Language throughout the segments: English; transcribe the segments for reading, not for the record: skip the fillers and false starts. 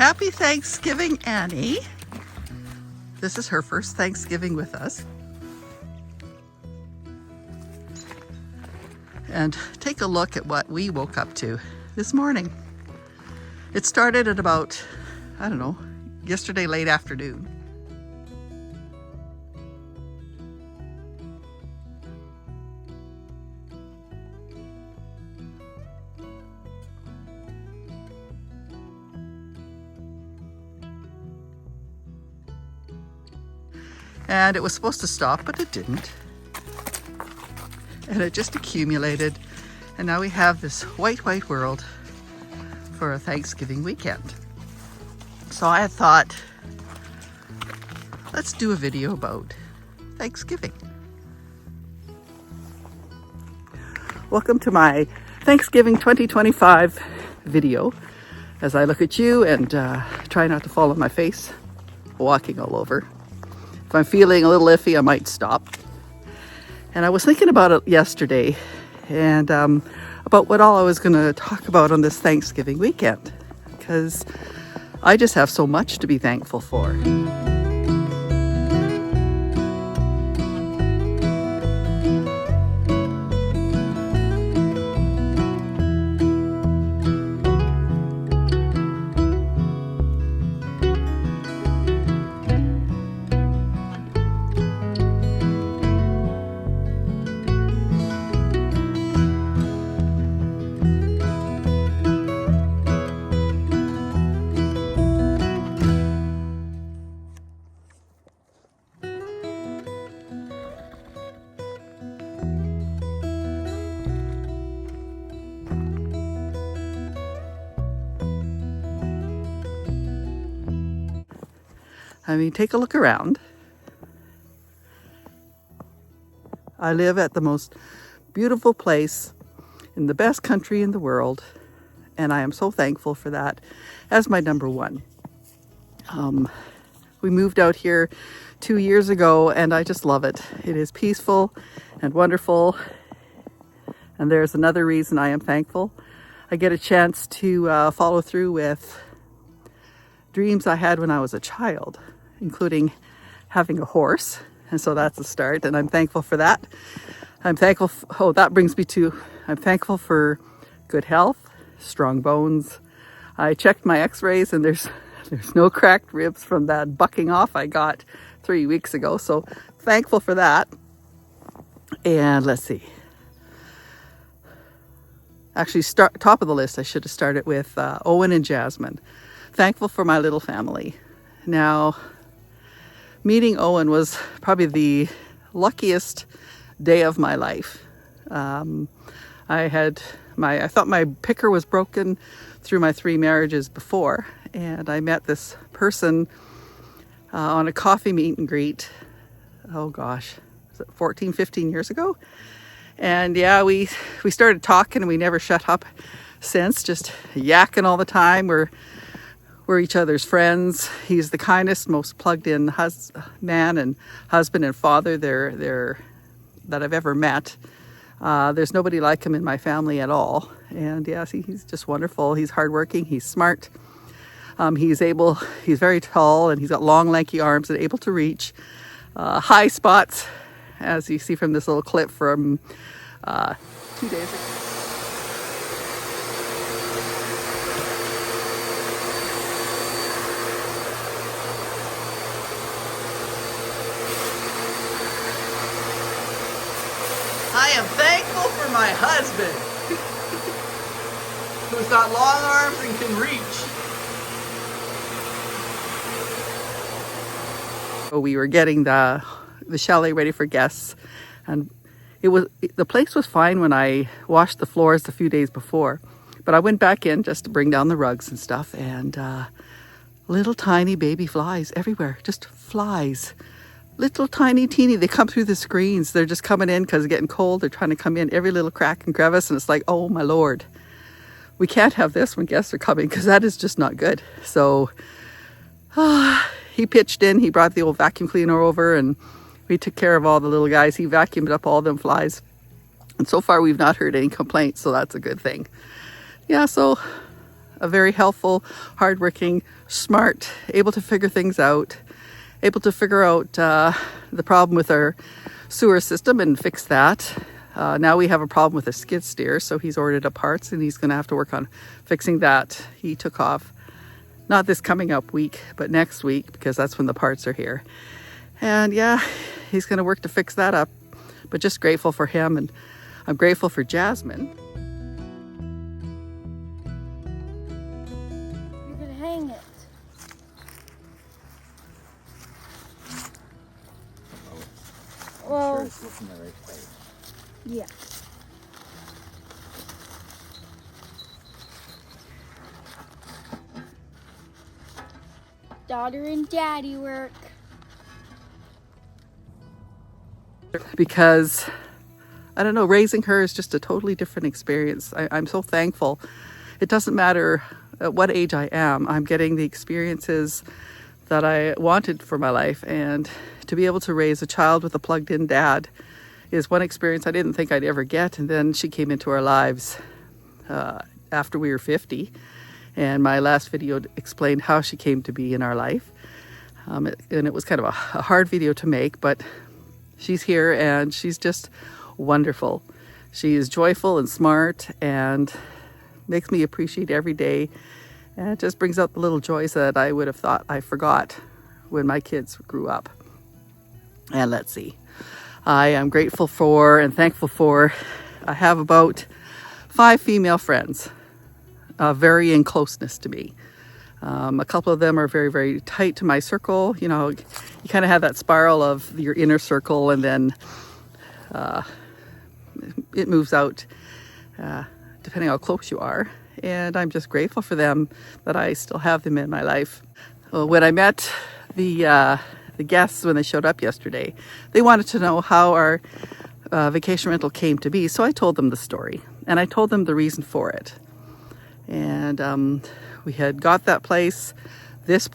Happy Thanksgiving, Annie. This is her first Thanksgiving with us. And take a look at what we woke up to this morning. It started at about, I don't know, yesterday late afternoon. And it was supposed to stop, but it didn't. And it just accumulated. And now we have this white world for a Thanksgiving weekend. So I thought, let's do a video about Thanksgiving. Welcome to my Thanksgiving 2025 video. As I look at you and try not to fall on my face, walking all over. If I'm feeling a little iffy, I might stop. And I was thinking about it yesterday and about what all I was going to talk about on this Thanksgiving weekend, because I just have so much to be thankful for. I mean, take a look around. I live at the most beautiful place in the best country in the world, and I am so thankful for that as my number one. We moved out here 2 years ago, and I just love it. It is peaceful and wonderful, and there's another reason I am thankful. I get a chance to follow through with dreams I had when I was a child, including having a horse. And so that's a start, and I'm thankful for that. I'm thankful, I'm thankful for good health, strong bones. I checked my x-rays and there's no cracked ribs from that bucking off I got 3 weeks ago. So thankful for that. And let's see. Actually, top of the list, I should have started with Owen and Jasmine. Thankful for my little family. Now, meeting Owen was probably the luckiest day of my life. I thought my picker was broken through my 3 marriages before, and I met this person on a coffee meet and greet. Oh gosh, was it 14, 15 years ago? And yeah, we started talking and we never shut up since, just yakking all the time. We're each other's friends. He's the kindest, most plugged in man and husband and father that I've ever met. There's nobody like him in my family at all. And yes, he's just wonderful. He's hardworking. He's smart. He's very tall, and he's got long, lanky arms and able to reach high spots, as you see from this little clip from 2 days ago. I am thankful for my husband, who's got long arms and can reach. So we were getting the chalet ready for guests, and the place was fine when I washed the floors a few days before, but I went back in just to bring down the rugs and stuff, and little tiny baby flies everywhere, just flies. Little tiny teeny, they come through the screens. They're just coming in because it's getting cold. They're trying to come in every little crack and crevice, and it's like, oh my Lord, we can't have this when guests are coming, because that is just not good. So he pitched in. He brought the old vacuum cleaner over, and we took care of all the little guys. He vacuumed up all them flies, and so far we've not heard any complaints, so that's a good thing. Yeah, so a very helpful, hardworking, smart, able to figure things out, able to figure out the problem with our sewer system and fix that. Now we have a problem with a skid steer, so he's ordered up parts and he's going to have to work on fixing that. He took off, not this coming up week, but next week, because that's when the parts are here. And yeah, he's going to work to fix that up, but just grateful for him, and I'm grateful for Jasmine. You're going to hang it. Well, sure it's looking the right way. Yeah. Daughter and daddy work. Because, I don't know, raising her is just a totally different experience. I'm so thankful. It doesn't matter at what age I am, I'm getting the experiences that I wanted for my life, and to be able to raise a child with a plugged-in dad is one experience I didn't think I'd ever get. And then she came into our lives after we were 50, and my last video explained how she came to be in our life. And it was kind of a hard video to make, but she's here and she's just wonderful. She is joyful and smart and makes me appreciate every day, and it just brings out the little joys that I would have thought I forgot when my kids grew up. And let's see, I am grateful for and thankful for, I have about 5 female friends, varying closeness to me. A couple of them are very, very tight to my circle. You know, you kind of have that spiral of your inner circle, and then it moves out depending how close you are. And I'm just grateful for them, that I still have them in my life. Well, when I met the guests when they showed up yesterday, they wanted to know how our vacation rental came to be. So I told them the story, and I told them the reason for it. And we had got that place, this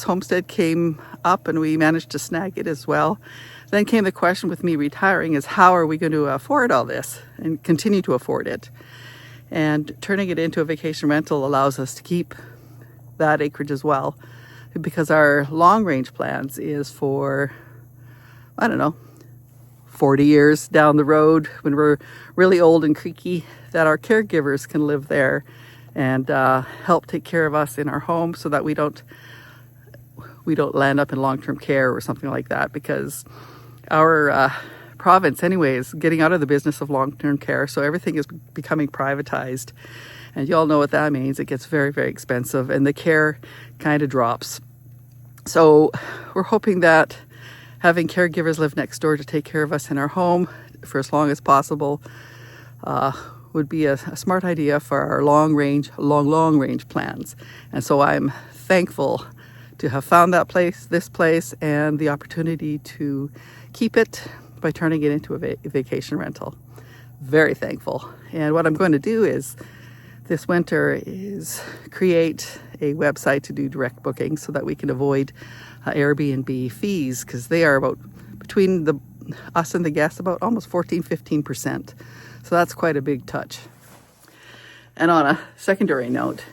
homestead came up, and we managed to snag it as well. Then came the question with me retiring is, how are we going to afford all this and continue to afford it? And turning it into a vacation rental allows us to keep that acreage as well, because our long range plans is for, I don't know, 40 years down the road, when we're really old and creaky, that our caregivers can live there and help take care of us in our home, so that we don't land up in long-term care or something like that, because our province anyway is getting out of the business of long-term care, so everything is becoming privatized, and you all know what that means. It gets very, very expensive, and the care kind of drops. So we're hoping that having caregivers live next door to take care of us in our home for as long as possible would be a smart idea for our long range plans. And so I'm thankful to have found that place, this place, and the opportunity to keep it by turning it into a vacation rental. Very thankful. And what I'm going to do is this winter is create a website to do direct booking, so that we can avoid Airbnb fees, because they are about, between us and the guests, about almost 14-15%. So that's quite a big touch. And on a secondary note,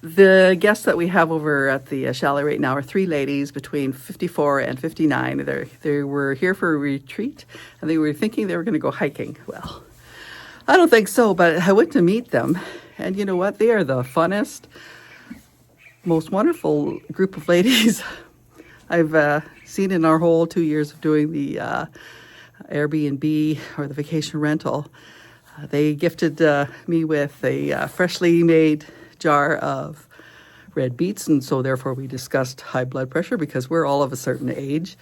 the guests that we have over at the chalet right now are 3 ladies between 54 and 59. They were here for a retreat, and they were thinking they were going to go hiking. Well, I don't think so, but I went to meet them, and you know what? They are the funnest, most wonderful group of ladies I've seen in our whole 2 years of doing the Airbnb or the vacation rental. They gifted me with a freshly made jar of red beets, and so therefore we discussed high blood pressure, because we're all of a certain age,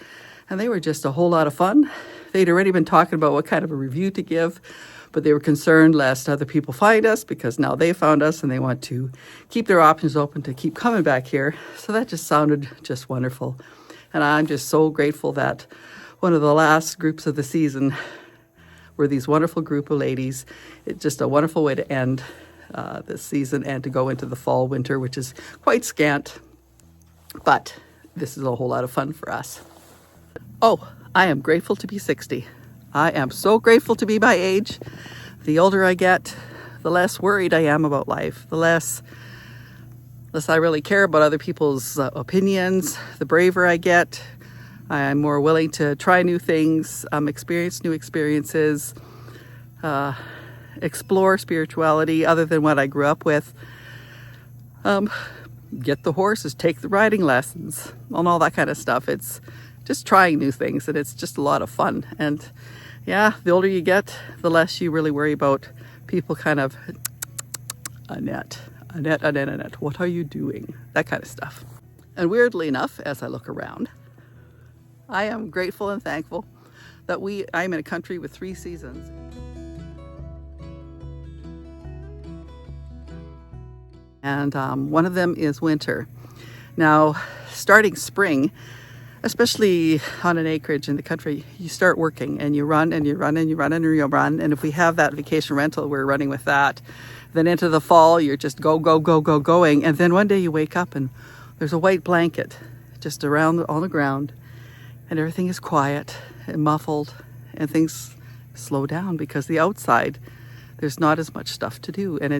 and they were just a whole lot of fun. They'd already been talking about what kind of a review to give, but they were concerned lest other people find us, because now they found us and they want to keep their options open to keep coming back here. So that just sounded just wonderful, and I'm just so grateful that one of the last groups of the season were these wonderful group of ladies. It's just a wonderful way to end this season and to go into the fall, winter, which is quite scant. But this is a whole lot of fun for us. Oh, I am grateful to be 60. I am so grateful to be my age. The older I get, the less worried I am about life, the less I really care about other people's opinions, the braver I get. I'm more willing to try new things, experience new experiences, explore spirituality other than what I grew up with. Get the horses, take the riding lessons, and all that kind of stuff. It's just trying new things, and it's just a lot of fun. And yeah, the older you get, the less you really worry about people kind of, Annette, what are you doing? That kind of stuff. And weirdly enough, as I look around, I am grateful and thankful that I'm in a country with 3 seasons. And one of them is winter. Now, starting spring, especially on an acreage in the country, you start working and you run and you run and you run and you run. And if we have that vacation rental, we're running with that. Then into the fall, you're just going. And then one day you wake up and there's a white blanket just around on the ground, and everything is quiet and muffled, and things slow down because the outside, there's not as much stuff to do, and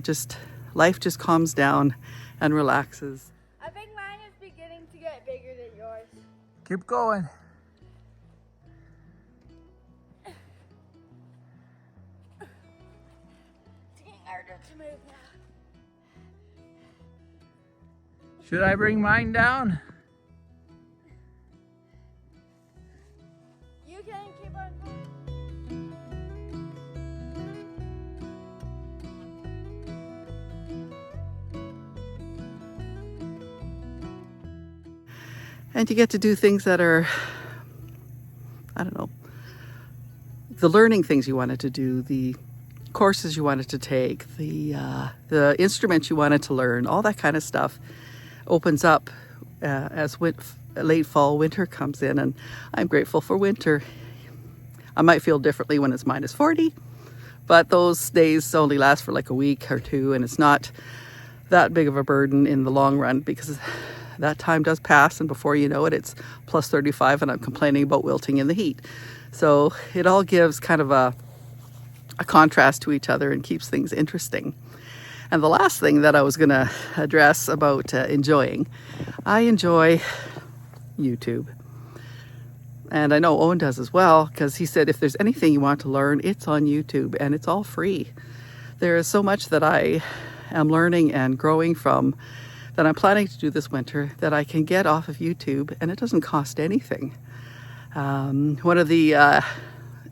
life just calms down and relaxes. I think mine is beginning to get bigger than yours. Keep going. It's getting harder to move now. Should I bring mine down? You can keep on going. And you get to do things that are, I don't know, the learning things you wanted to do, the courses you wanted to take, the instruments you wanted to learn, all that kind of stuff opens up as late fall, winter comes in, and I'm grateful for winter. I might feel differently when it's -40, but those days only last for like a week or two, and it's not that big of a burden in the long run, because that time does pass, and before you know it, it's +35 and I'm complaining about wilting in the heat. So it all gives kind of a contrast to each other and keeps things interesting. And the last thing that I was going to address about enjoying, I enjoy YouTube. And I know Owen does as well, because he said if there's anything you want to learn, it's on YouTube, and it's all free. There is so much that I am learning and growing from that I'm planning to do this winter that I can get off of YouTube, and it doesn't cost anything. One of the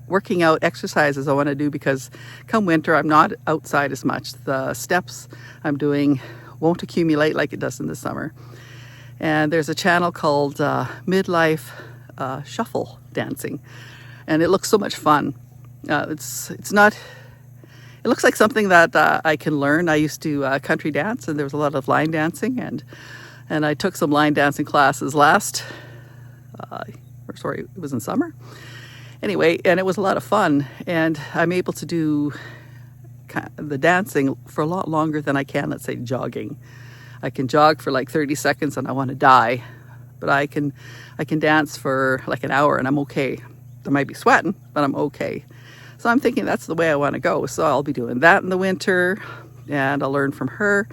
working out exercises I want to do, because come winter I'm not outside as much. The steps I'm doing won't accumulate like it does in the summer. And there's a channel called Midlife Shuffle Dancing, and it looks so much fun. It looks like something that I can learn. I used to country dance, and there was a lot of line dancing, and I took some line dancing classes it was in summer. Anyway, and it was a lot of fun, and I'm able to do the dancing for a lot longer than I can, let's say, jogging. I can jog for like 30 seconds and I want to die, but I can dance for like an hour and I'm okay. I might be sweating, but I'm okay. So I'm thinking that's the way I want to go. So I'll be doing that in the winter, and I'll learn from her.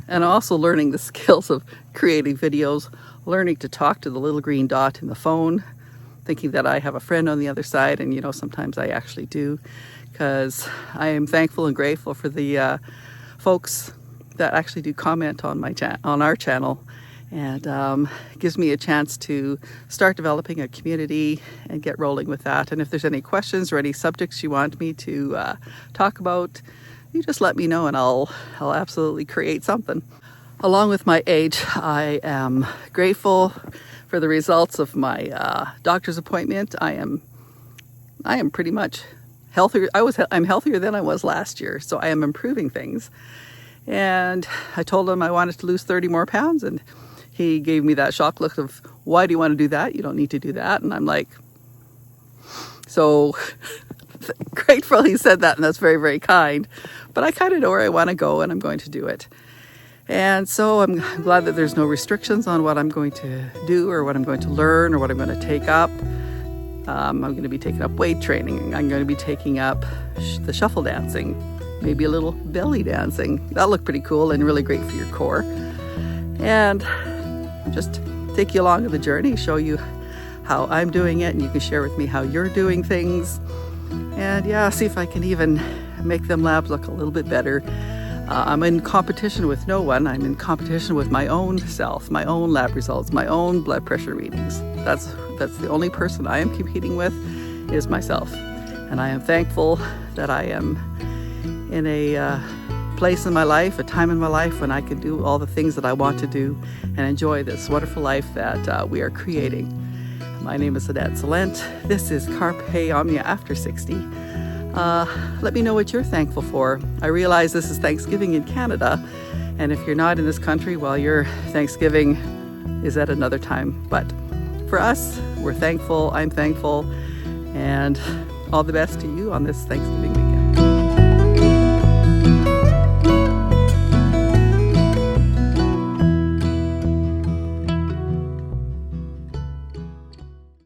And I'm also learning the skills of creating videos, learning to talk to the little green dot in the phone, thinking that I have a friend on the other side, and sometimes I actually do, because I am thankful and grateful for the folks that actually do comment on our channel, and gives me a chance to start developing a community and get rolling with that. And if there's any questions or any subjects you want me to talk about, you just let me know, and I'll absolutely create something. Along with my age, I am grateful for the results of my doctor's appointment. I am pretty much healthier. I'm healthier than I was last year, so I am improving things. And I told him I wanted to lose 30 more pounds, and he gave me that shock look of, why do you want to do that? You don't need to do that. And I'm like, so grateful he said that, and that's very, very kind. But I kind of know where I want to go, and I'm going to do it. And so I'm glad that there's no restrictions on what I'm going to do or what I'm going to learn or what I'm going to take up. I'm going to be taking up weight training. I'm going to be taking up the shuffle dancing. maybe a little belly dancing. That looked pretty cool and really great for your core. And just take you along on the journey, show you how I'm doing it, and you can share with me how you're doing things. And yeah, see if I can even make them labs look a little bit better. I'm in competition with no one. I'm in competition with my own self, my own lab results, my own blood pressure readings. That's the only person I am competing with is myself. And I am thankful that I am in a place in my life, a time in my life when I can do all the things that I want to do and enjoy this wonderful life that we are creating. My name is Annette Salent. This is Carpe Omnia After 60. Let me know what you're thankful for. I realize this is Thanksgiving in Canada, and if you're not in this country, well, your Thanksgiving is at another time. But for us, we're thankful, I'm thankful, and all the best to you on this Thanksgiving